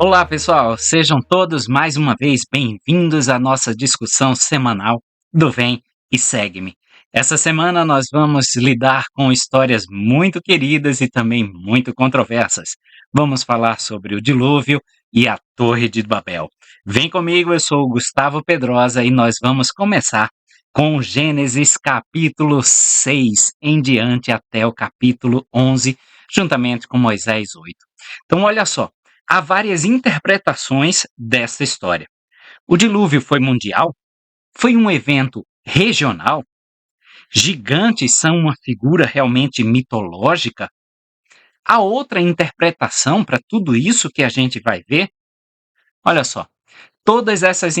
Olá, pessoal! Sejam todos mais uma vez bem-vindos à nossa discussão semanal do Vem e Segue-me. Essa semana nós vamos lidar com histórias muito queridas e também muito controversas. Vamos falar sobre o dilúvio e a Torre de Babel. Vem comigo, eu sou o Gustavo Pedrosa e nós vamos começar com Gênesis capítulo 6 em diante até o capítulo 11, juntamente com Moisés 8. Então, olha só. Há várias interpretações dessa história. O dilúvio foi mundial? Foi um evento regional? Gigantes são uma figura realmente mitológica? Há outra interpretação para tudo isso que a gente vai ver? Olha só, todas essas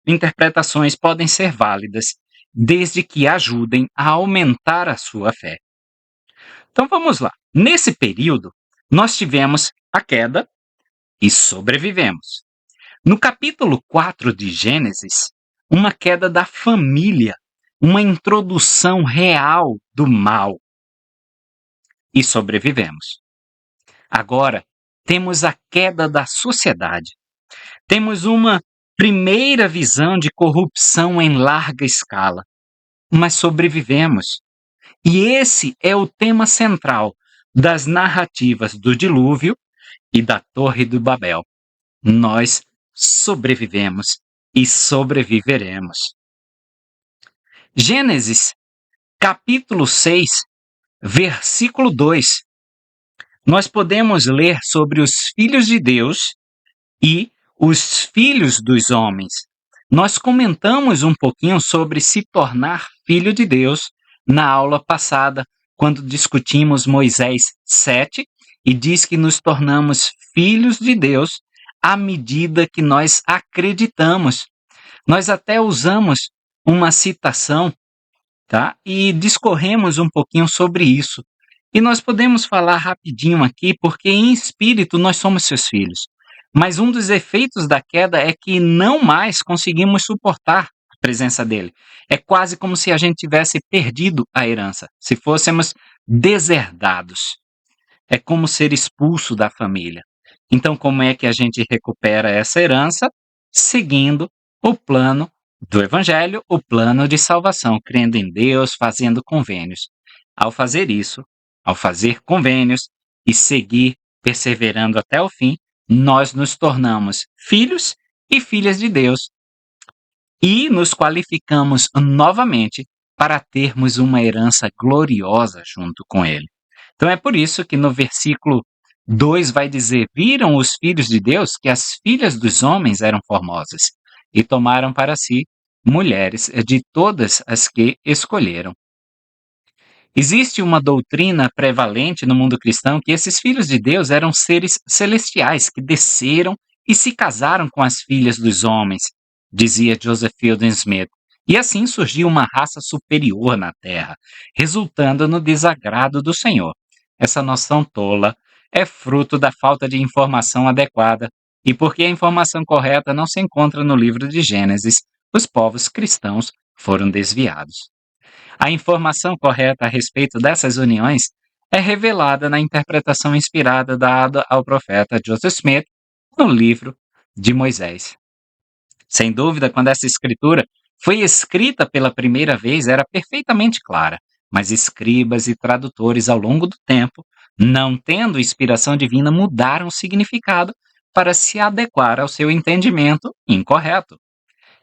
interpretações podem ser válidas, desde que ajudem a aumentar a sua fé. Então vamos lá. Nesse período, nós tivemos a queda e sobrevivemos. No capítulo 4 de Gênesis, uma queda da família, uma introdução real do mal. E sobrevivemos. Agora, temos a queda da sociedade. Temos uma primeira visão de corrupção em larga escala, mas sobrevivemos. E esse é o tema central das narrativas do dilúvio e da Torre do Babel. Nós sobrevivemos e sobreviveremos. Gênesis, capítulo 6, versículo 2. Nós podemos ler sobre os filhos de Deus e os filhos dos homens. Nós comentamos um pouquinho sobre se tornar filho de Deus na aula passada, quando discutimos Moisés 7, e diz que nos tornamos filhos de Deus à medida que nós acreditamos. Nós até usamos uma citação, tá? E discorremos um pouquinho sobre isso. E nós podemos falar rapidinho aqui, porque em espírito nós somos seus filhos. Mas um dos efeitos da queda é que não mais conseguimos suportar a presença dele. É quase como se a gente tivesse perdido a herança, se fôssemos deserdados. É como ser expulso da família. Então, como é que a gente recupera essa herança? Seguindo o plano do Evangelho, o plano de salvação, crendo em Deus, fazendo convênios. Ao fazer isso, ao fazer convênios e seguir perseverando até o fim, nós nos tornamos filhos e filhas de Deus e nos qualificamos novamente para termos uma herança gloriosa junto com Ele. Então é por isso que no versículo 2 vai dizer: viram os filhos de Deus que as filhas dos homens eram formosas e tomaram para si mulheres de todas as que escolheram. Existe uma doutrina prevalente no mundo cristão que esses filhos de Deus eram seres celestiais que desceram e se casaram com as filhas dos homens, dizia Joseph Fielding Smith. E assim surgiu uma raça superior na Terra, resultando no desagrado do Senhor. Essa noção tola é fruto da falta de informação adequada, e porque a informação correta não se encontra no livro de Gênesis, os povos cristãos foram desviados. A informação correta a respeito dessas uniões é revelada na interpretação inspirada dada ao profeta Joseph Smith no livro de Moisés. Sem dúvida, quando essa escritura foi escrita pela primeira vez, era perfeitamente clara, mas escribas e tradutores ao longo do tempo, não tendo inspiração divina, mudaram o significado para se adequar ao seu entendimento incorreto.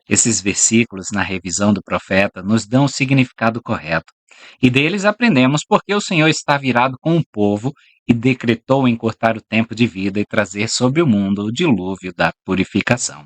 Esses versículos na revisão do profeta nos dão o significado correto, e deles aprendemos porque o Senhor está virado com o povo e decretou encurtar o tempo de vida e trazer sobre o mundo o dilúvio da purificação.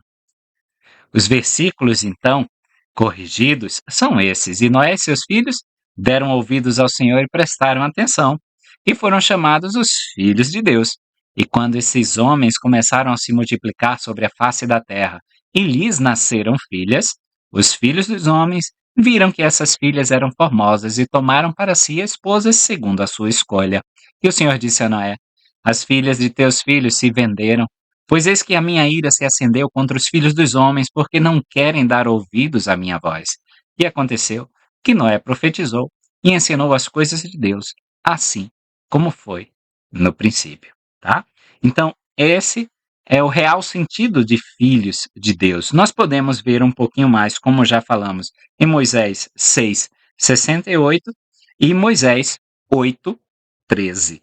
Os versículos, então, corrigidos são esses, e Noé e seus filhos deram ouvidos ao Senhor e prestaram atenção, e foram chamados os filhos de Deus. E quando esses homens começaram a se multiplicar sobre a face da terra, e lhes nasceram filhas, os filhos dos homens viram que essas filhas eram formosas e tomaram para si esposas segundo a sua escolha. E o Senhor disse a Noé: as filhas de teus filhos se venderam, pois eis que a minha ira se acendeu contra os filhos dos homens, porque não querem dar ouvidos à minha voz. E aconteceu que Noé profetizou e ensinou as coisas de Deus, assim como foi no princípio, tá? Então, esse é o real sentido de filhos de Deus. Nós podemos ver um pouquinho mais, como já falamos, em Moisés 6:68 e Moisés 8:13.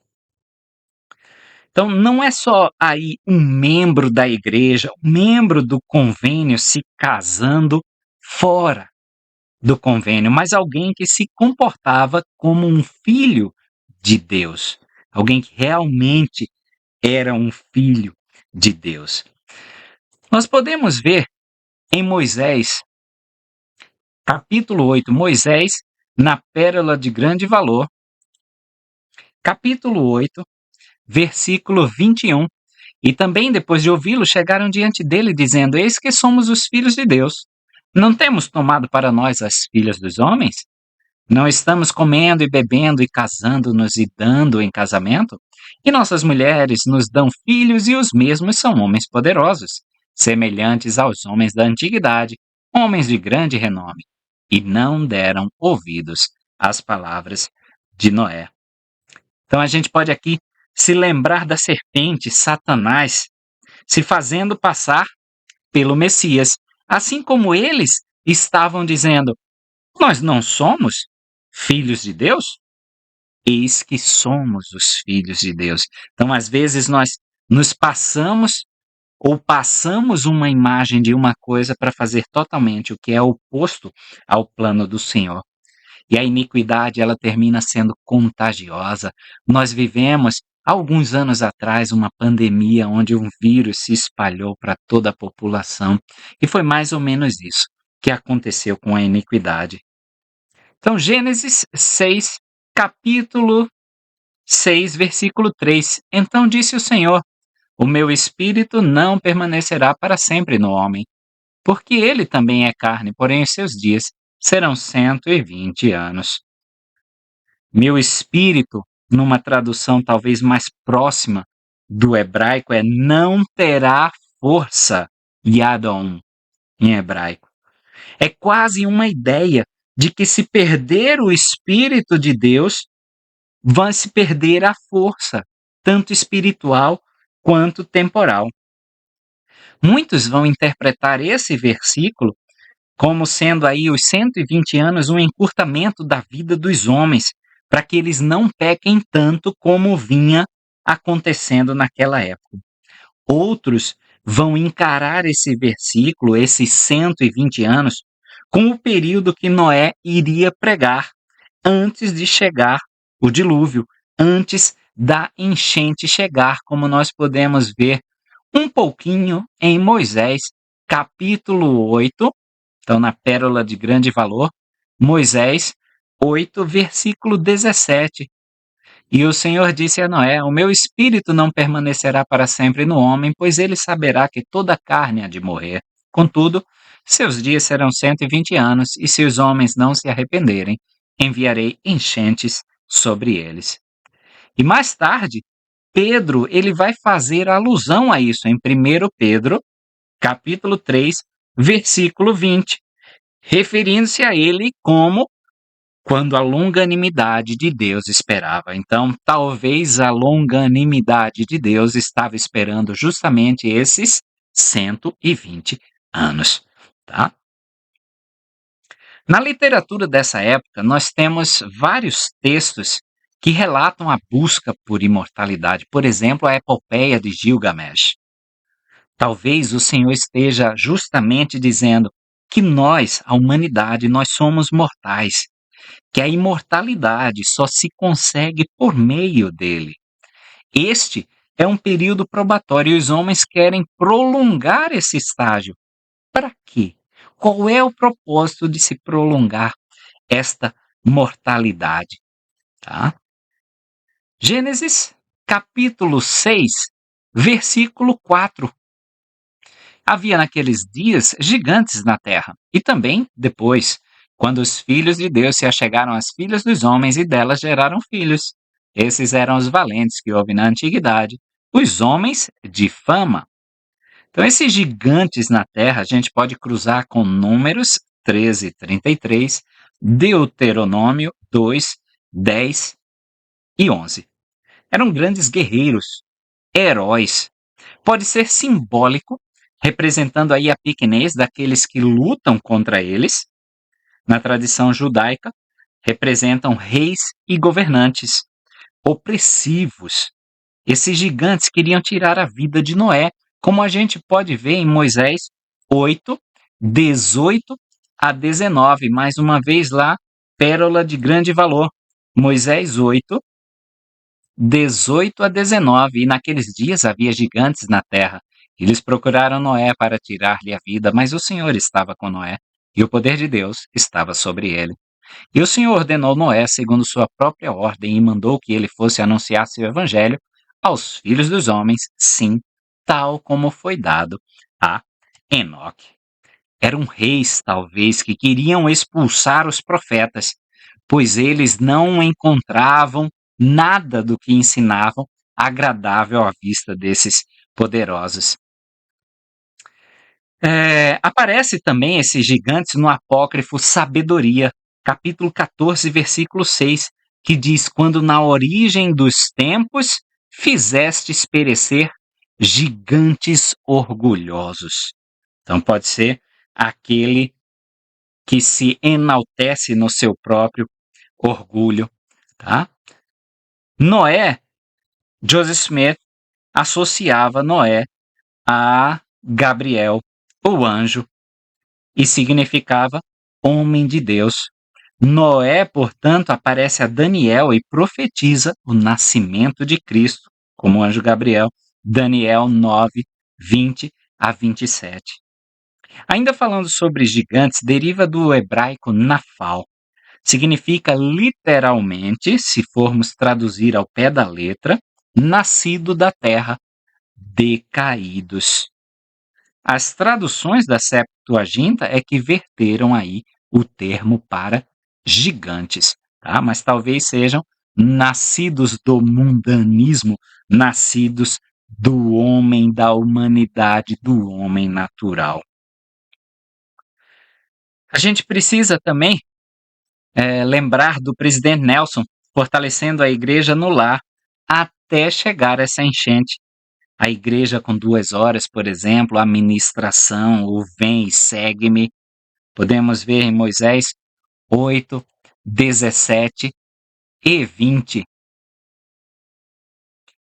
Então, não é só aí um membro da igreja, um membro do convênio se casando fora do convênio, mas alguém que se comportava como um filho de Deus, alguém que realmente era um filho de Deus. Nós podemos ver em Moisés, capítulo 8, Moisés na pérola de grande valor, capítulo 8, versículo 21. E também, depois de ouvi-lo, chegaram diante dele, dizendo: Eis que somos os filhos de Deus. Não temos tomado para nós as filhas dos homens? Não estamos comendo e bebendo e casando-nos e dando em casamento? E nossas mulheres nos dão filhos e os mesmos são homens poderosos, semelhantes aos homens da antiguidade, homens de grande renome. E não deram ouvidos às palavras de Noé. Então a gente pode aqui se lembrar da serpente, Satanás, se fazendo passar pelo Messias, assim como eles estavam dizendo: Nós não somos filhos de Deus? Eis que somos os filhos de Deus. Então, às vezes, nós nos passamos ou passamos uma imagem de uma coisa para fazer totalmente o que é oposto ao plano do Senhor. E a iniquidade, ela termina sendo contagiosa. Nós vivemos, alguns anos atrás, uma pandemia onde um vírus se espalhou para toda a população. E foi mais ou menos isso que aconteceu com a iniquidade. Então, Gênesis 6, capítulo 6, versículo 3. Então disse o Senhor: O meu espírito não permanecerá para sempre no homem, porque ele também é carne, porém os seus dias serão 120 anos. Meu espírito, numa tradução talvez mais próxima do hebraico, é não terá força, yadon, em hebraico. É quase uma ideia de que se perder o Espírito de Deus, vai se perder a força, tanto espiritual quanto temporal. Muitos vão interpretar esse versículo como sendo aí os 120 anos um encurtamento da vida dos homens, para que eles não pequem tanto como vinha acontecendo naquela época. Outros vão encarar esse versículo, esses 120 anos, com o período que Noé iria pregar antes de chegar o dilúvio, antes da enchente chegar, como nós podemos ver um pouquinho em Moisés, capítulo 8, então na pérola de grande valor, Moisés 8, versículo 17. E o Senhor disse a Noé: O meu espírito não permanecerá para sempre no homem, pois ele saberá que toda carne há de morrer. Contudo, seus dias serão 120 anos, e se os homens não se arrependerem, enviarei enchentes sobre eles. E mais tarde, Pedro, ele vai fazer alusão a isso em 1 Pedro, capítulo 3, versículo 20, referindo-se a ele como quando a longanimidade de Deus esperava. Então, talvez a longanimidade de Deus estava esperando justamente esses 120 anos, tá? Na literatura dessa época, nós temos vários textos que relatam a busca por imortalidade. Por exemplo, a epopeia de Gilgamesh. Talvez o Senhor esteja justamente dizendo que nós, a humanidade, nós somos mortais, que a imortalidade só se consegue por meio dele. Este é um período probatório e os homens querem prolongar esse estágio. Para quê? Qual é o propósito de se prolongar esta mortalidade? Tá? Gênesis, capítulo 6, versículo 4. Havia naqueles dias gigantes na terra, e também depois, quando os filhos de Deus se achegaram às filhas dos homens e delas geraram filhos. Esses eram os valentes que houve na antiguidade, os homens de fama. Então, esses gigantes na terra, a gente pode cruzar com Números 13:33, Deuteronômio 2, 10 e 11. Eram grandes guerreiros, heróis, Pode ser simbólico, representando aí a pequenez daqueles que lutam contra eles. Na tradição judaica, representam reis e governantes opressivos. Esses gigantes queriam tirar a vida de Noé, como a gente pode ver em Moisés 8, 18 a 19. Mais uma vez lá, pérola de grande valor. Moisés 8, 18 a 19. E naqueles dias havia gigantes na terra. Eles procuraram Noé para tirar-lhe a vida, mas o Senhor estava com Noé, e o poder de Deus estava sobre ele. E o Senhor ordenou Noé segundo sua própria ordem e mandou que ele fosse anunciar seu evangelho aos filhos dos homens, sim, tal como foi dado a Enoque. Eram reis, talvez, que queriam expulsar os profetas, pois eles não encontravam nada do que ensinavam agradável à vista desses poderosos. Aparece também esses gigantes no apócrifo Sabedoria, capítulo 14, versículo 6, que diz: quando na origem dos tempos fizestes perecer gigantes orgulhosos. Então pode ser aquele que se enaltece no seu próprio orgulho, tá? Noé, Joseph Smith associava Noé a Gabriel, o anjo, e significava homem de Deus. Noé, portanto, aparece a Daniel e profetiza o nascimento de Cristo, como o anjo Gabriel, Daniel 9, 20 a 27. Ainda falando sobre gigantes, deriva do hebraico Nafal. Significa literalmente, se formos traduzir ao pé da letra, nascido da terra, decaídos. As traduções da Septuaginta é que verteram aí o termo para gigantes, tá? Mas talvez sejam nascidos do mundanismo, nascidos do homem, da humanidade, do homem natural. A gente precisa também lembrar do presidente Nelson fortalecendo a igreja no lar até chegar essa enchente. A igreja com 2 horas, por exemplo, a ministração, o vem e segue-me. Podemos ver em Moisés 8, 17 e 20.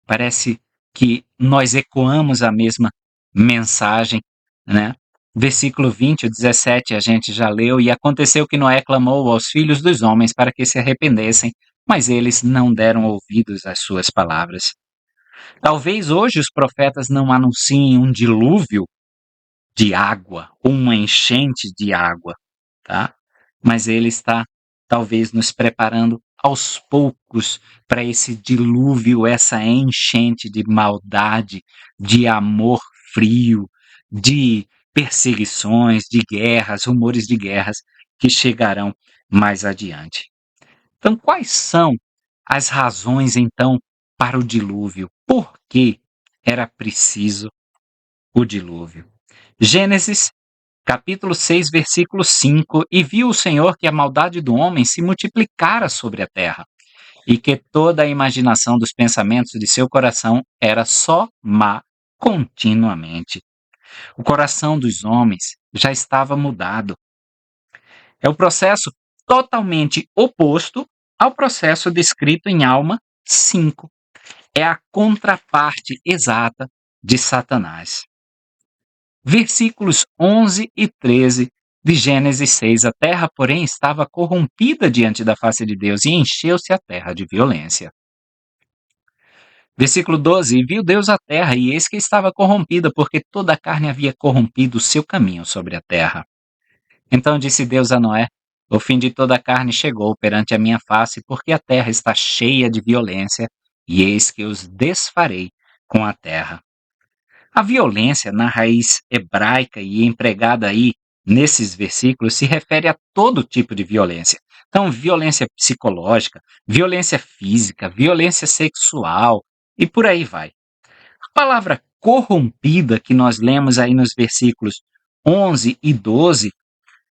Parece que nós ecoamos a mesma mensagem, né? Versículo 20, o 17 a gente já leu. E aconteceu que Noé clamou aos filhos dos homens para que se arrependessem, mas eles não deram ouvidos às suas palavras. Talvez hoje os profetas não anunciem um dilúvio de água, uma enchente de água, tá? Mas ele está talvez nos preparando aos poucos para esse dilúvio, essa enchente de maldade, de amor frio, de perseguições, de guerras, rumores de guerras que chegarão mais adiante. Então, quais são as razões então para o dilúvio? Por que era preciso o dilúvio? Gênesis, capítulo 6, versículo 5. E viu o Senhor que a maldade do homem se multiplicara sobre a terra, e que toda a imaginação dos pensamentos de seu coração era só má continuamente. O coração dos homens já estava mudado. É o processo totalmente oposto ao processo descrito em Alma 5. É a contraparte exata de Satanás. Versículos 11 e 13 de Gênesis 6. A terra, porém, estava corrompida diante da face de Deus e encheu-se a terra de violência. Versículo 12. E viu Deus a terra, e eis que estava corrompida, porque toda a carne havia corrompido o seu caminho sobre a terra. Então disse Deus a Noé: o fim de toda a carne chegou perante a minha face, porque a terra está cheia de violência, e eis que os desfarei com a terra. A violência, na raiz hebraica e empregada aí nesses versículos, se refere a todo tipo de violência. Então, violência psicológica, violência física, violência sexual e por aí vai. A palavra corrompida que nós lemos aí nos versículos 11 e 12,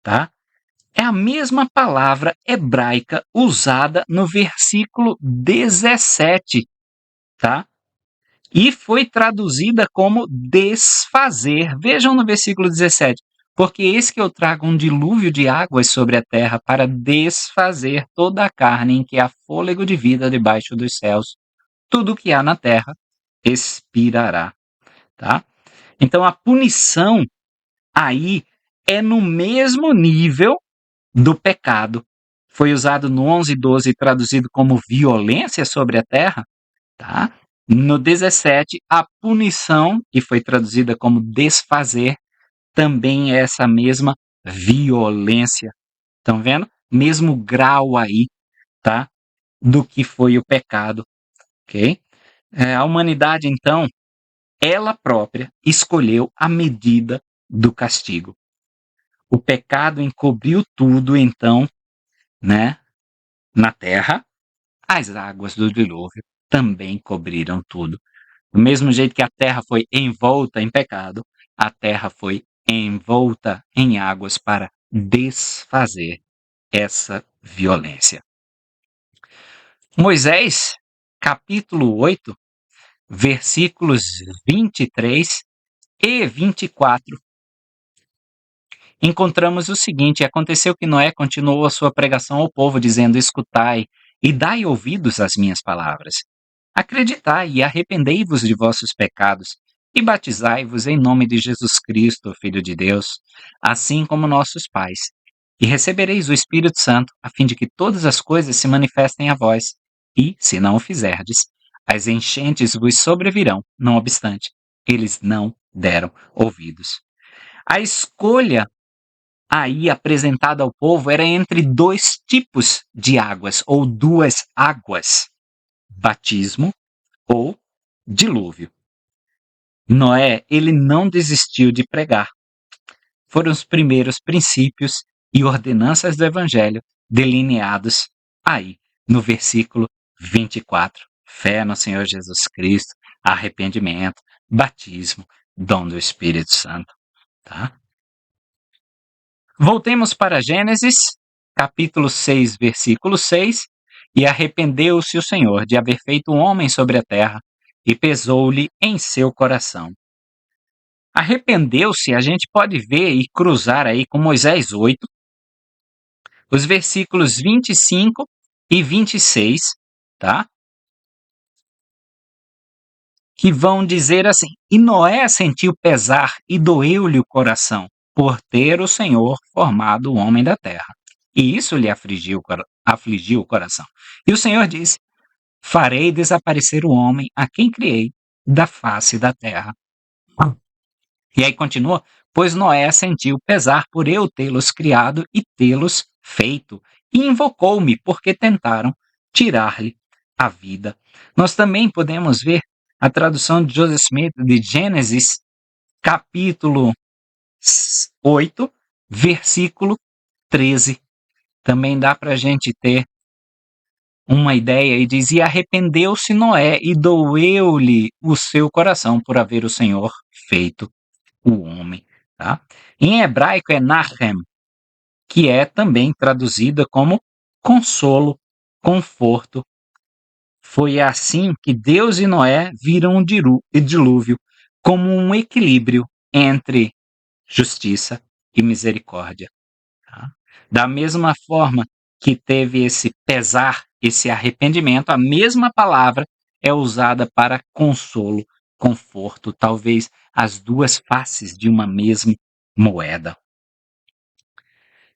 tá? É a mesma palavra hebraica usada no versículo 17, tá? e foi traduzida como desfazer. Vejam no versículo 17. Porque eis que eu trago um dilúvio de águas sobre a terra para desfazer toda a carne em que há fôlego de vida debaixo dos céus. Tudo o que há na terra expirará. Tá? Então a punição aí é no mesmo nível do pecado. Foi usado no 11:12 traduzido como violência sobre a terra, tá? No 17, a punição, que foi traduzida como desfazer, também é essa mesma violência. Estão vendo? Mesmo grau aí, tá? Do que foi o pecado, ok? A humanidade, então, ela própria escolheu a medida do castigo. O pecado encobriu tudo, então, né, na terra. As águas do dilúvio também cobriram tudo. Do mesmo jeito que a terra foi envolta em pecado, a terra foi envolta em águas para desfazer essa violência. Moisés, capítulo 8, versículos 23 e 24, encontramos o seguinte: aconteceu que Noé continuou a sua pregação ao povo, dizendo: escutai e dai ouvidos às minhas palavras. Acreditai e arrependei-vos de vossos pecados, e batizai-vos em nome de Jesus Cristo, Filho de Deus, assim como nossos pais. E recebereis o Espírito Santo, a fim de que todas as coisas se manifestem a vós. E, se não o fizerdes, as enchentes vos sobrevirão, não obstante, eles não deram ouvidos. A escolha aí apresentada ao povo era entre dois tipos de águas, ou duas águas: batismo ou dilúvio. Noé, ele não desistiu de pregar. Foram os primeiros princípios e ordenanças do evangelho delineados aí no versículo 24. Fé no Senhor Jesus Cristo, arrependimento, batismo, dom do Espírito Santo, tá? Voltemos para Gênesis, capítulo 6, versículo 6. E arrependeu-se o Senhor de haver feito um homem sobre a terra, e pesou-lhe em seu coração. Arrependeu-se, a gente pode ver e cruzar aí com Moisés 8, os versículos 25 e 26, tá? Que vão dizer assim: e Noé sentiu pesar e doeu-lhe o coração, por ter o Senhor formado o homem da terra. E isso lhe afligiu o coração. E o Senhor disse: farei desaparecer o homem a quem criei da face da terra. E aí continua: pois Noé sentiu pesar por eu tê-los criado e tê-los feito, e invocou-me porque tentaram tirar-lhe a vida. Nós também podemos ver a tradução de Joseph Smith de Gênesis, capítulo 8, versículo 13. Também dá para a gente ter uma ideia e diz: e arrependeu-se Noé e doeu-lhe o seu coração por haver o Senhor feito o homem. Tá? Em hebraico é Nachem, que é também traduzida como consolo, conforto. Foi assim que Deus e Noé viram o dilúvio como um equilíbrio entre justiça e misericórdia. Tá? Da mesma forma que teve esse pesar, esse arrependimento, a mesma palavra é usada para consolo, conforto, talvez as duas faces de uma mesma moeda.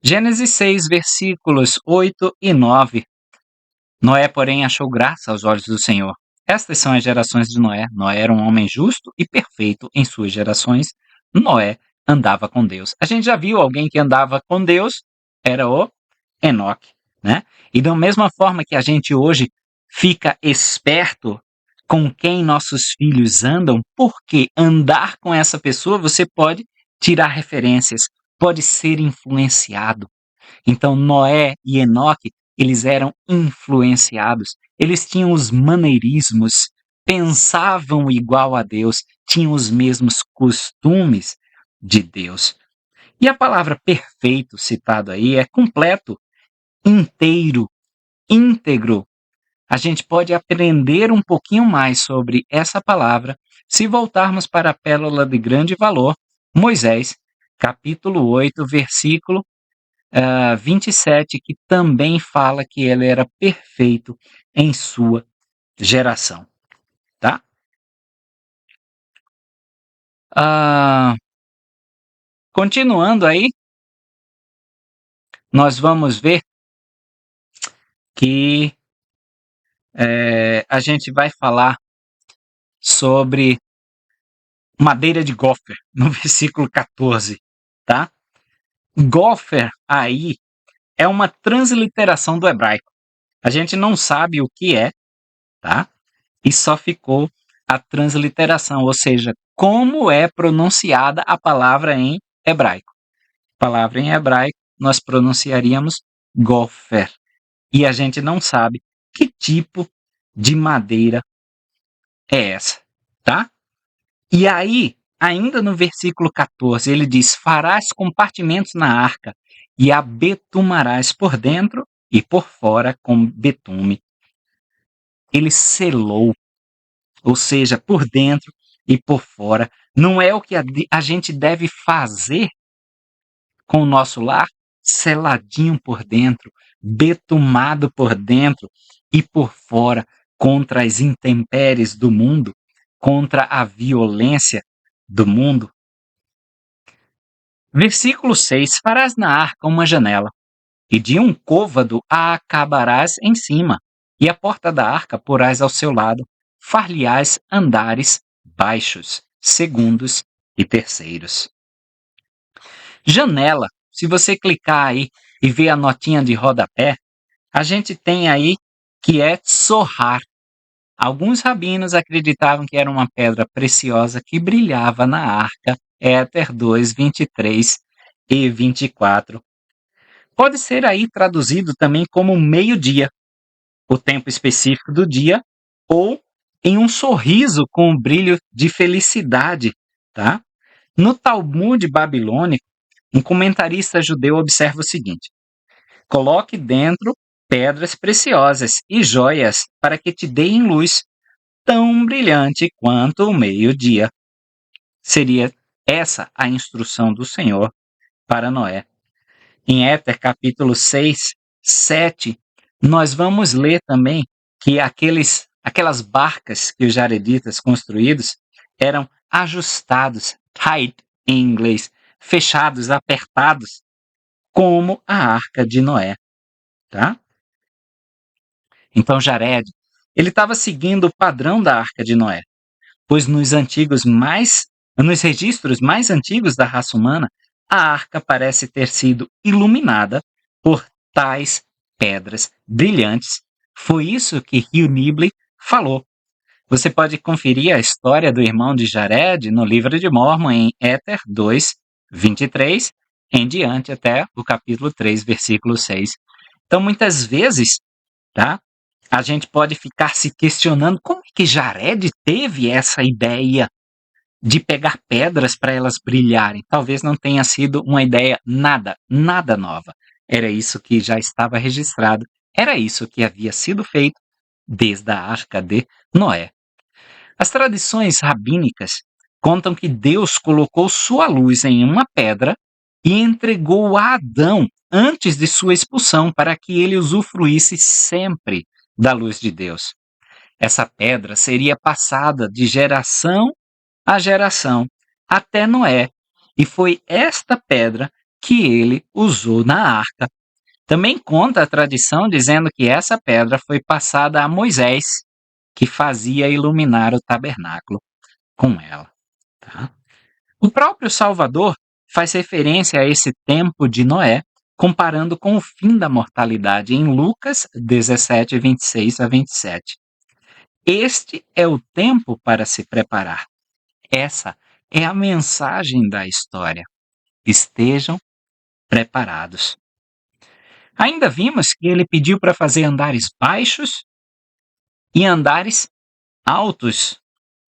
Gênesis 6, versículos 8 e 9. Noé, porém, achou graça aos olhos do Senhor. Estas são as gerações de Noé. Noé era um homem justo e perfeito em suas gerações. Noé andava com Deus. A gente já viu alguém que andava com Deus, era o Enoque, né? E da mesma forma que a gente hoje fica esperto com quem nossos filhos andam, porque andar com essa pessoa você pode tirar referências, pode ser influenciado. Então Noé e Enoque, eles eram influenciados, eles tinham os maneirismos, pensavam igual a Deus, tinham os mesmos costumes de Deus. E a palavra perfeito citado aí é completo, inteiro, íntegro, a gente pode aprender um pouquinho mais sobre essa palavra se voltarmos para a pérola de grande valor, Moisés, capítulo 8, versículo 27, que também fala que ele era perfeito em sua geração, tá? Continuando aí, nós vamos ver que a gente vai falar sobre madeira de gofer, no versículo 14, tá? Gofer aí é uma transliteração do hebraico. A gente não sabe o que é, tá? E só ficou a transliteração, ou seja, como é pronunciada a palavra em hebraico. A palavra em hebraico nós pronunciaríamos gofer. E a gente não sabe que tipo de madeira é essa, tá? E aí, ainda no versículo 14, ele diz: farás compartimentos na arca e a betumarás por dentro e por fora com betume. Ele selou, ou seja, por dentro e por fora. Não é o que a gente deve fazer com o nosso lar? Seladinho por dentro, betumado por dentro e por fora, contra as intempéries do mundo, contra a violência do mundo. Versículo 6: farás na arca uma janela, e de um côvado a acabarás em cima, e a porta da arca porás ao seu lado, far-lhe-ás andares baixos, segundos e terceiros. Janela, se você clicar aí e ver a notinha de rodapé, a gente tem aí que é sorrar. Alguns rabinos acreditavam que era uma pedra preciosa que brilhava na arca, Éter 2, 23 e 24. Pode ser aí traduzido também como meio-dia, o tempo específico do dia, ou em um sorriso com um brilho de felicidade, tá? No Talmud babilônico, um comentarista judeu observa o seguinte: coloque dentro pedras preciosas e joias para que te deem luz, tão brilhante quanto o meio-dia. Seria essa a instrução do Senhor para Noé. Em Éter, capítulo 6, 7, nós vamos ler também que aquelas barcas que os jareditas construídos eram ajustados, tight em inglês, fechados, apertados, como a arca de Noé, tá? Então Jared, ele estava seguindo o padrão da arca de Noé, pois nos registros mais antigos da raça humana, a arca parece ter sido iluminada por tais pedras brilhantes. Foi isso que Hugh Nibley falou. Você pode conferir a história do irmão de Jared no livro de Mórmon em Éter 2, 23, em diante até o capítulo 3, versículo 6. Então, muitas vezes, tá? A gente pode ficar se questionando como é que Jared teve essa ideia de pegar pedras para elas brilharem. Talvez não tenha sido uma ideia nada nova. Era isso que já estava registrado. Era isso que havia sido feito desde a arca de Noé. As tradições rabínicas contam que Deus colocou sua luz em uma pedra e entregou a Adão antes de sua expulsão para que ele usufruísse sempre da luz de Deus. Essa pedra seria passada de geração a geração até Noé, e foi esta pedra que ele usou na arca. Também conta a tradição dizendo que essa pedra foi passada a Moisés, que fazia iluminar o tabernáculo com ela. Tá? O próprio Salvador faz referência a esse tempo de Noé, comparando com o fim da mortalidade em Lucas 17, 26 a 27. Este é o tempo para se preparar. Essa é a mensagem da história. Estejam preparados. Ainda vimos que ele pediu para fazer andares baixos e andares altos,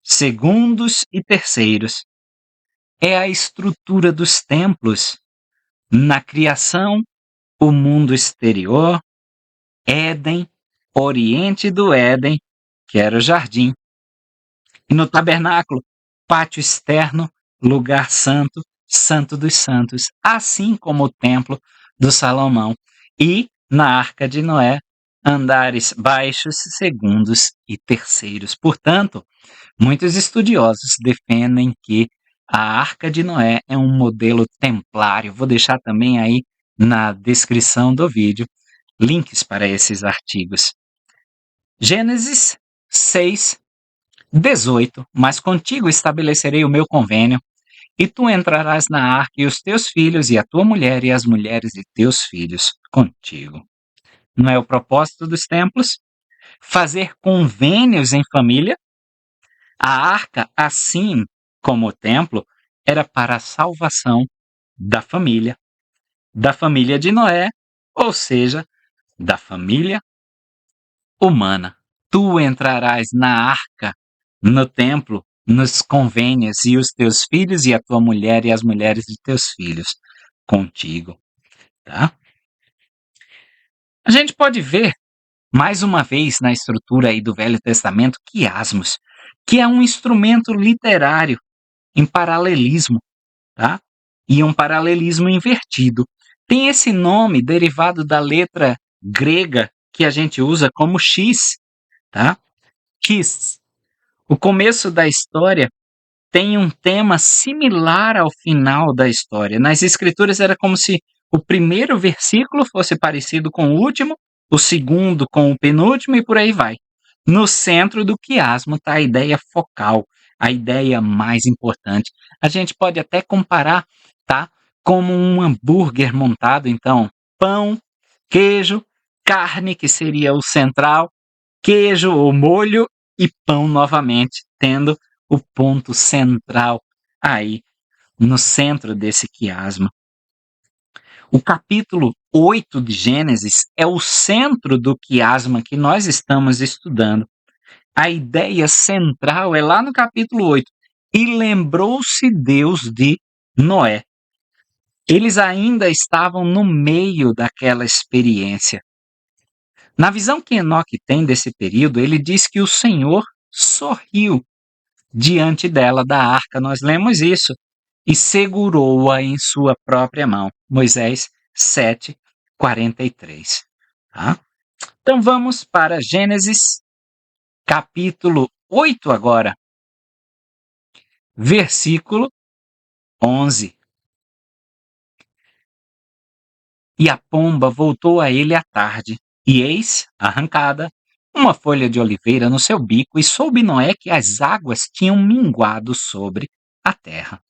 segundos e terceiros. É a estrutura dos templos. Na criação, o mundo exterior, Éden, oriente do Éden, que era o jardim, e no tabernáculo, pátio externo, lugar santo, santo dos santos, assim como o templo do Salomão, e na arca de Noé, andares baixos, segundos e terceiros. Portanto, muitos estudiosos defendem que a arca de Noé é um modelo templário. Vou deixar também aí na descrição do vídeo links para esses artigos. Gênesis 6:18. Mas contigo estabelecerei o meu convênio, e tu entrarás na arca, e os teus filhos, e a tua mulher, e as mulheres de teus filhos contigo. Não é o propósito dos templos? Fazer convênios em família? A arca, assim como o templo, era para a salvação da família de Noé, ou seja, da família humana. Tu entrarás na arca, no templo, nos convênios, e os teus filhos, e a tua mulher, e as mulheres de teus filhos contigo. Tá? A gente pode ver, mais uma vez, na estrutura aí do Velho Testamento, quiasmos, que é um instrumento literário em paralelismo, tá? E um paralelismo invertido. Tem esse nome derivado da letra grega que a gente usa como X, tá? X. O começo da história tem um tema similar ao final da história. Nas escrituras era como se o primeiro versículo fosse parecido com o último, o segundo com o penúltimo e por aí vai. No centro do quiasmo está a ideia focal, a ideia mais importante. A gente pode até comparar, tá, como um hambúrguer montado, então, pão, queijo, carne, que seria o central, queijo ou molho e pão novamente, tendo o ponto central aí no centro desse quiasma. O capítulo 8 de Gênesis é o centro do quiasma que nós estamos estudando. A ideia central é lá no capítulo 8. E lembrou-se Deus de Noé. Eles ainda estavam no meio daquela experiência. Na visão que Enoque tem desse período, ele diz que o Senhor sorriu diante dela da arca. Nós lemos isso. E segurou-a em sua própria mão. Moisés 7:43. Tá? Então vamos para Gênesis capítulo 8 agora. Versículo 11. E a pomba voltou a ele à tarde, e eis, arrancada, uma folha de oliveira no seu bico, e soube Noé que as águas tinham minguado sobre a terra.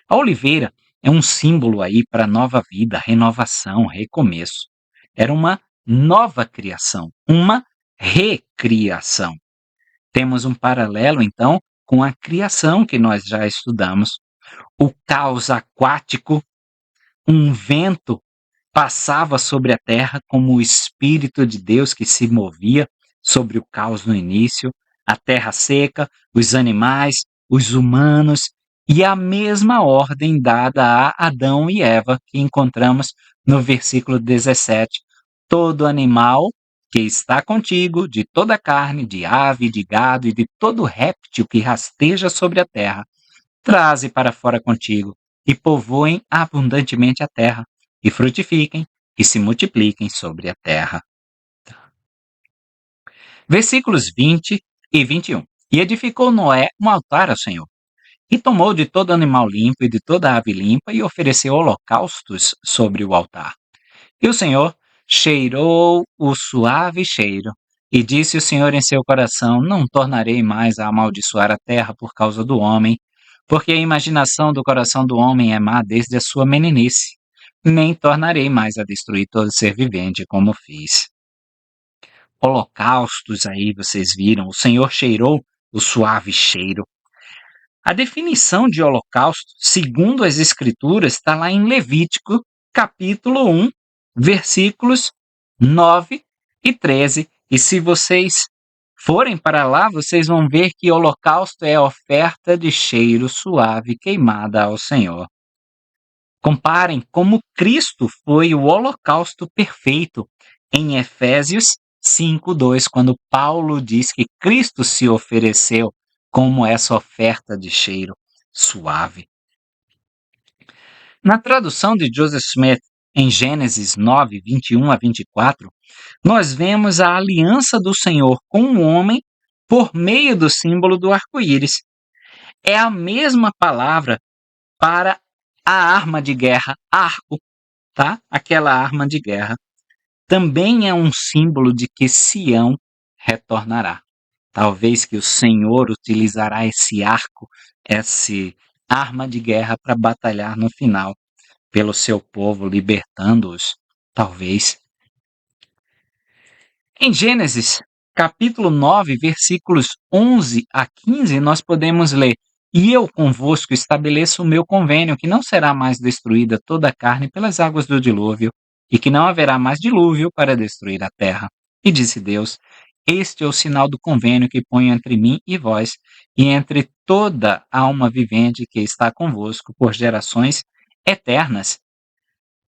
A oliveira é um símbolo aí para nova vida, renovação, recomeço. Era uma nova criação, uma recriação. Temos um paralelo, então, com a criação que nós já estudamos. O caos aquático, um vento passava sobre a terra como o Espírito de Deus que se movia sobre o caos no início, a terra seca, os animais, os humanos, e a mesma ordem dada a Adão e Eva, que encontramos no versículo 17. Todo animal que está contigo, de toda carne, de ave, de gado e de todo réptil que rasteja sobre a terra, traze para fora contigo, e povoem abundantemente a terra, e frutifiquem, e se multipliquem sobre a terra. Versículos 20 e 21. E edificou Noé um altar ao Senhor, e tomou de todo animal limpo e de toda ave limpa, e ofereceu holocaustos sobre o altar. E o Senhor cheirou o suave cheiro, e disse o Senhor em seu coração: não tornarei mais a amaldiçoar a terra por causa do homem, porque a imaginação do coração do homem é má desde a sua meninice, nem tornarei mais a destruir todo ser vivente como fiz. Holocaustos aí, vocês viram, o Senhor cheirou o suave cheiro. A definição de holocausto, segundo as escrituras, está lá em Levítico, capítulo 1, versículos 9 e 13. E se vocês forem para lá, vocês vão ver que holocausto é oferta de cheiro suave queimada ao Senhor. Comparem como Cristo foi o holocausto perfeito em Efésios 5:2, quando Paulo diz que Cristo se ofereceu como essa oferta de cheiro suave. Na tradução de Joseph Smith, em Gênesis 9, 21 a 24, nós vemos a aliança do Senhor com o homem por meio do símbolo do arco-íris. É a mesma palavra para a arma de guerra, arco, tá? Aquela arma de guerra. Também é um símbolo de que Sião retornará. Talvez que o Senhor utilizará esse arco, essa arma de guerra para batalhar no final pelo seu povo, libertando-os, talvez. Em Gênesis, capítulo 9, versículos 11 a 15, nós podemos ler: E eu convosco estabeleço o meu convênio, que não será mais destruída toda a carne pelas águas do dilúvio, e que não haverá mais dilúvio para destruir a terra. E disse Deus: Este é o sinal do convênio que ponho entre mim e vós, e entre toda alma vivente que está convosco por gerações eternas.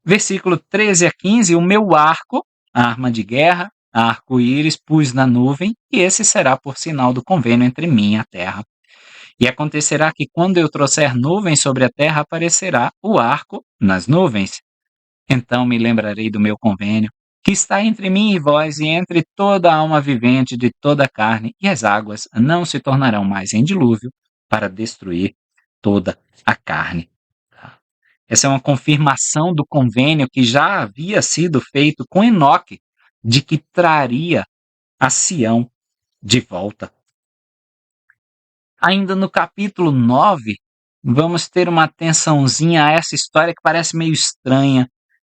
Versículo 13 a 15, o meu arco, a arma de guerra, arco-íris, pus na nuvem, e esse será por sinal do convênio entre mim e a terra. E acontecerá que quando eu trouxer nuvens sobre a terra, aparecerá o arco nas nuvens. Então me lembrarei do meu convênio, que está entre mim e vós, e entre toda a alma vivente de toda a carne, e as águas não se tornarão mais em dilúvio para destruir toda a carne. Essa é uma confirmação do convênio que já havia sido feito com Enoque, de que traria a Sião de volta. Ainda no capítulo 9, vamos ter uma atençãozinha a essa história que parece meio estranha,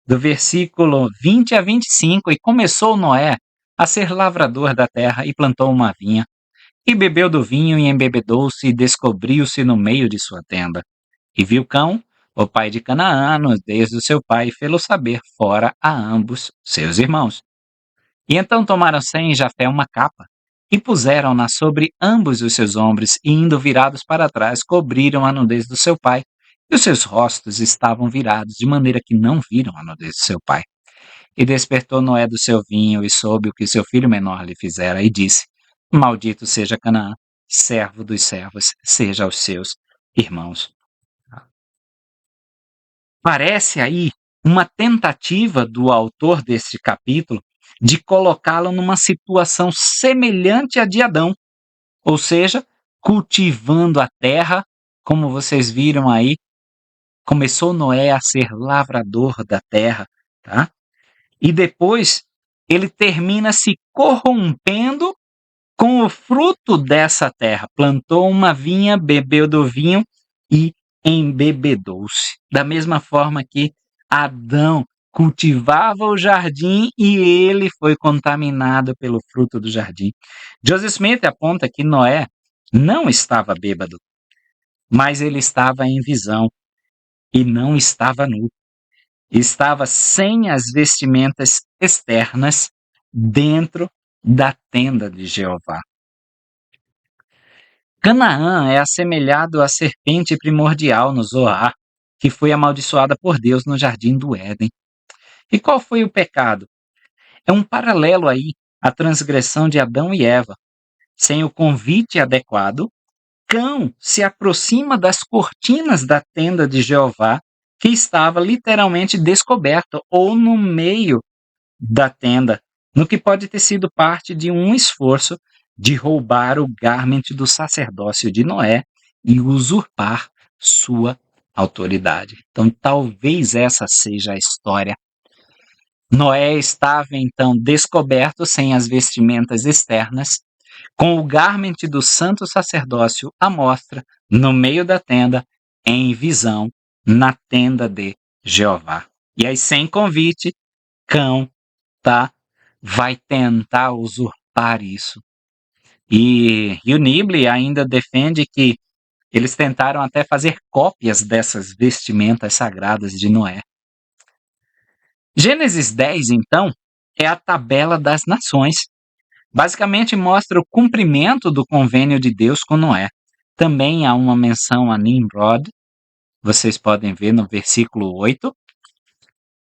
do versículo 20 a 25. E começou Noé a ser lavrador da terra e plantou uma vinha, e bebeu do vinho e embebedou-se e descobriu-se no meio de sua tenda. E viu Cão, o pai de Canaã, a nudez do seu pai, e fê-lo saber fora a ambos seus irmãos. E então tomaram Sem e Jafé uma capa, e puseram-na sobre ambos os seus ombros, e indo virados para trás, cobriram a nudez do seu pai, e os seus rostos estavam virados, de maneira que não viram a nudez do seu pai. E despertou Noé do seu vinho, e soube o que seu filho menor lhe fizera, e disse: Maldito seja Canaã, servo dos servos, seja aos seus irmãos. Parece aí uma tentativa do autor deste capítulo de colocá-lo numa situação semelhante à de Adão, ou seja, cultivando a terra, como vocês viram aí, começou Noé a ser lavrador da terra, tá? E depois ele termina se corrompendo com o fruto dessa terra. Plantou uma vinha, bebeu do vinho e embebedou-se. Da mesma forma que Adão cultivava o jardim e ele foi contaminado pelo fruto do jardim. Joseph Smith aponta que Noé não estava bêbado, mas ele estava em visão e não estava nu. Estava sem as vestimentas externas dentro da tenda de Jeová. Canaã é assemelhado à serpente primordial no Zoar, que foi amaldiçoada por Deus no jardim do Éden. E qual foi o pecado? É um paralelo aí à transgressão de Adão e Eva. Sem o convite adequado, Cão se aproxima das cortinas da tenda de Jeová, que estava literalmente descoberta ou no meio da tenda, no que pode ter sido parte de um esforço de roubar o garment do sacerdócio de Noé e usurpar sua autoridade. Então, talvez essa seja a história. Noé estava então descoberto sem as vestimentas externas, com o garment do santo sacerdócio à mostra, no meio da tenda, em visão, na tenda de Jeová. E aí, sem convite, Cão vai tentar usurpar isso. E o Nible ainda defende que eles tentaram até fazer cópias dessas vestimentas sagradas de Noé. Gênesis 10, então, é a tabela das nações. Basicamente mostra o cumprimento do convênio de Deus com Noé. Também há uma menção a Nimrod, vocês podem ver no versículo 8.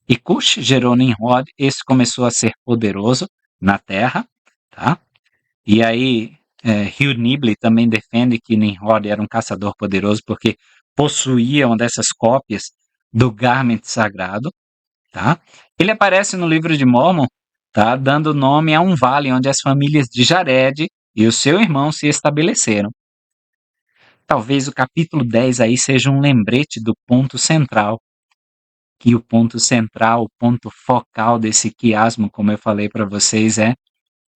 E Cush gerou Nimrod, esse começou a ser poderoso na terra. tá? E aí, Hugh Nibley também defende que Nimrod era um caçador poderoso porque possuía uma dessas cópias do Garment sagrado, tá? Ele aparece no livro de Mórmon, tá? Dando nome a um vale onde as famílias de Jared e o seu irmão se estabeleceram. Talvez o capítulo 10 aí seja um lembrete do ponto central, que o ponto central, o ponto focal desse quiasmo, como eu falei para vocês, é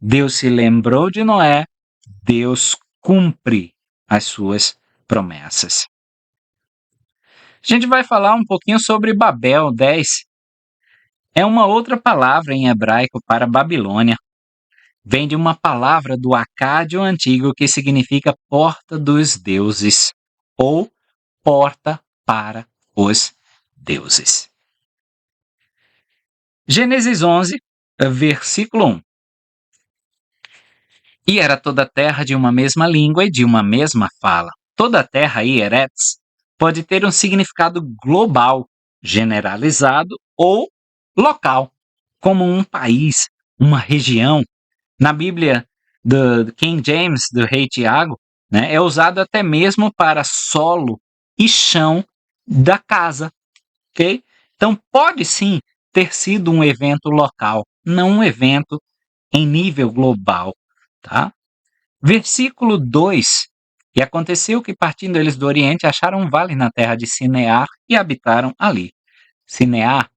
Deus se lembrou de Noé, Deus cumpre as suas promessas. A gente vai falar um pouquinho sobre Babel 10. É uma outra palavra em hebraico para Babilônia. Vem de uma palavra do acádio antigo que significa porta dos deuses ou porta para os deuses. Gênesis 11, versículo 1. E era toda a terra de uma mesma língua e de uma mesma fala. Toda a terra aí, Eretz, pode ter um significado global, generalizado ou local, como um país, uma região. Na Bíblia do King James, do rei Tiago, né, é usado até mesmo para solo e chão da casa, ok? Então pode sim ter sido um evento local, não um evento em nível global, tá? Versículo 2. E aconteceu que, partindo eles do Oriente, acharam um vale na terra de Sinear e habitaram ali. Sinear,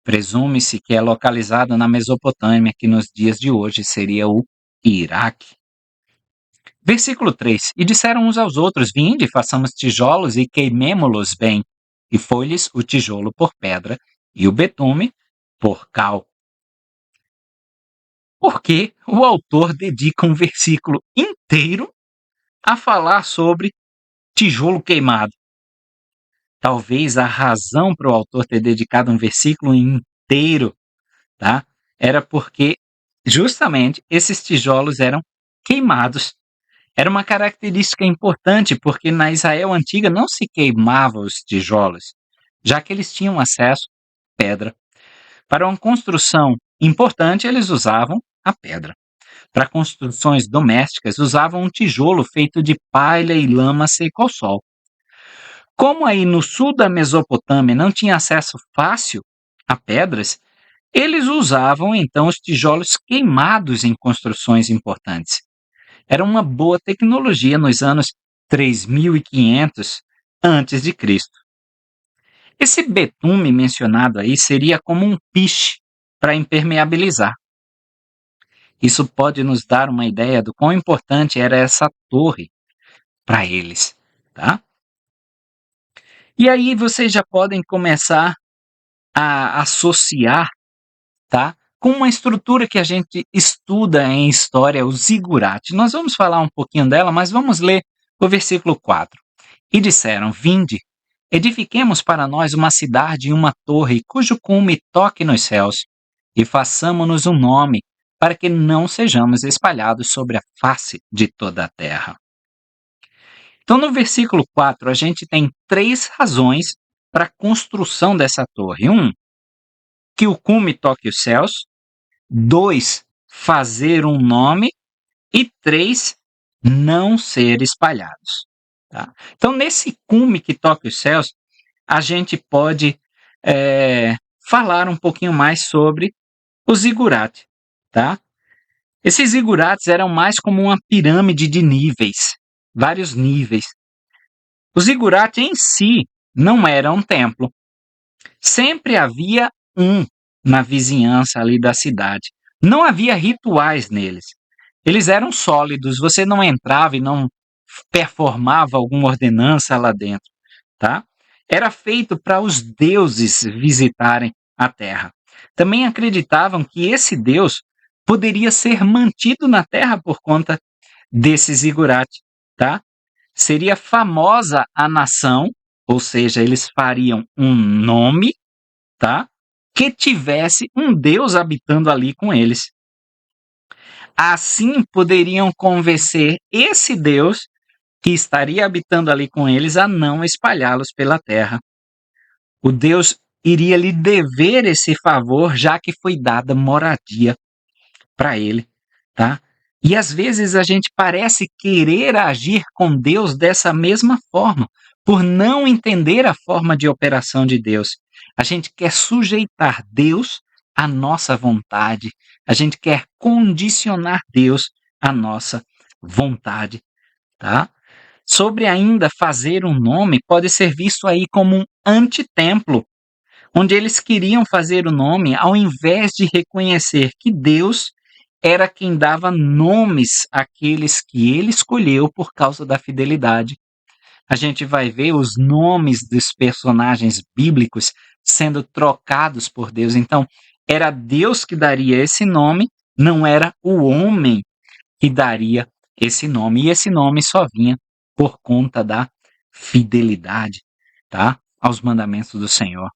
presume-se que é localizado na Mesopotâmia, que nos dias de hoje seria o Iraque. Versículo 3. E disseram uns aos outros, vinde, façamos tijolos e queimemo-los bem. E foi-lhes o tijolo por pedra e o betume por cal. Porque o autor dedica um versículo inteiro a falar sobre tijolo queimado. Talvez a razão para o autor ter dedicado um versículo inteiro, tá? Era porque justamente esses tijolos eram queimados. Era uma característica importante porque na Israel antiga não se queimava os tijolos, já que eles tinham acesso à pedra. Para uma construção importante, eles usavam a pedra. Para construções domésticas, usavam um tijolo feito de palha e lama seca ao sol. Como aí no sul da Mesopotâmia não tinha acesso fácil a pedras, eles usavam então os tijolos queimados em construções importantes. Era uma boa tecnologia nos anos 3500 antes de Cristo. Esse betume mencionado aí seria como um piche para impermeabilizar. Isso pode nos dar uma ideia do quão importante era essa torre para eles, tá? E aí vocês já podem começar a associar, tá, com uma estrutura que a gente estuda em história, o zigurate. Nós vamos falar um pouquinho dela, mas vamos ler o versículo 4. E disseram, vinde, edifiquemos para nós uma cidade e uma torre, cujo cume toque nos céus, e façamo-nos um nome, para que não sejamos espalhados sobre a face de toda a terra. Então, no versículo 4, a gente tem 3 razões para a construção dessa torre. 1, que o cume toque os céus. 2, fazer um nome. E 3, não ser espalhados. Tá? Então, nesse cume que toque os céus, a gente pode falar um pouquinho mais sobre o zigurate. Tá? Esses zigurates eram mais como uma pirâmide de níveis, vários níveis. O zigurate em si não era um templo. Sempre havia um na vizinhança ali da cidade. Não havia rituais neles. Eles eram sólidos, você não entrava e não performava alguma ordenança lá dentro, tá? Era feito para os deuses visitarem a terra. Também acreditavam que esse deus poderia ser mantido na terra por conta desse zigurate, tá? Seria famosa a nação, ou seja, eles fariam um nome, tá? Que tivesse um deus habitando ali com eles. Assim poderiam convencer esse deus que estaria habitando ali com eles a não espalhá-los pela terra. O deus iria lhe dever esse favor, já que foi dada moradia para ele, tá? E às vezes a gente parece querer agir com Deus dessa mesma forma, por não entender a forma de operação de Deus. A gente quer sujeitar Deus à nossa vontade, a gente quer condicionar Deus à nossa vontade, tá? Sobre ainda fazer um nome, pode ser visto aí como um antitemplo, onde eles queriam fazer o nome ao invés de reconhecer que Deus era quem dava nomes àqueles que ele escolheu por causa da fidelidade. A gente vai ver os nomes dos personagens bíblicos sendo trocados por Deus. Então, era Deus que daria esse nome, não era o homem que daria esse nome. E esse nome só vinha por conta da fidelidade, tá? Aos mandamentos do Senhor.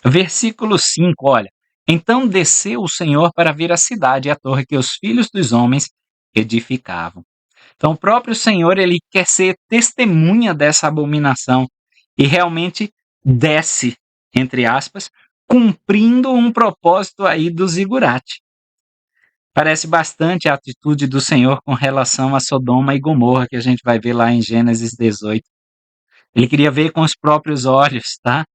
Versículo 5, olha. Então desceu o Senhor para ver a cidade e a torre que os filhos dos homens edificavam. Então o próprio Senhor, ele quer ser testemunha dessa abominação e realmente desce, entre aspas, cumprindo um propósito aí do zigurate. Parece bastante a atitude do Senhor com relação a Sodoma e Gomorra, que a gente vai ver lá em Gênesis 18. Ele queria ver com os próprios olhos, tá?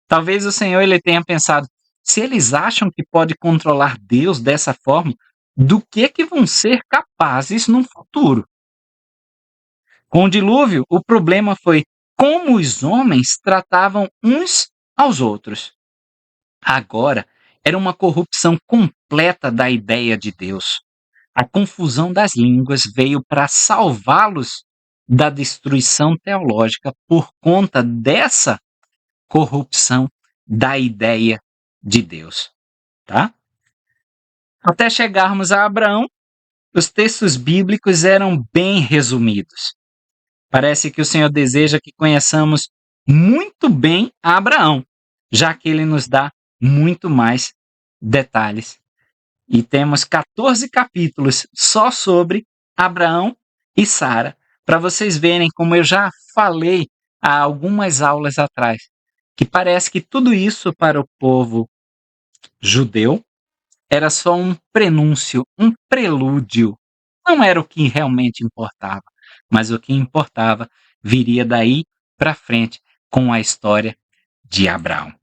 Talvez o Senhor ele tenha pensado, se eles acham que pode controlar Deus dessa forma, do que vão ser capazes no futuro? Com o dilúvio, o problema foi como os homens tratavam uns aos outros. Agora, era uma corrupção completa da ideia de Deus. A confusão das línguas veio para salvá-los da destruição teológica por conta dessa corrupção da ideia de Deus, tá? Até chegarmos a Abraão, os textos bíblicos eram bem resumidos. Parece que o Senhor deseja que conheçamos muito bem a Abraão, já que ele nos dá muito mais detalhes. E temos 14 capítulos só sobre Abraão e Sara, para vocês verem como eu já falei há algumas aulas atrás, que parece que tudo isso para o povo judeu era só um prenúncio, um prelúdio. Não era o que realmente importava, mas o que importava viria daí para frente com a história de Abraão.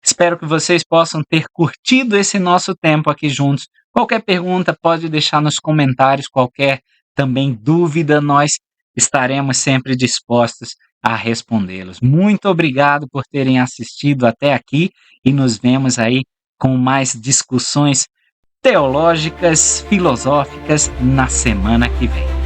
Espero que vocês possam ter curtido esse nosso tempo aqui juntos. Qualquer pergunta pode deixar nos comentários, qualquer também dúvida, nós estaremos sempre dispostos a respondê-los. Muito obrigado por terem assistido até aqui e nos vemos aí com mais discussões teológicas, filosóficas na semana que vem.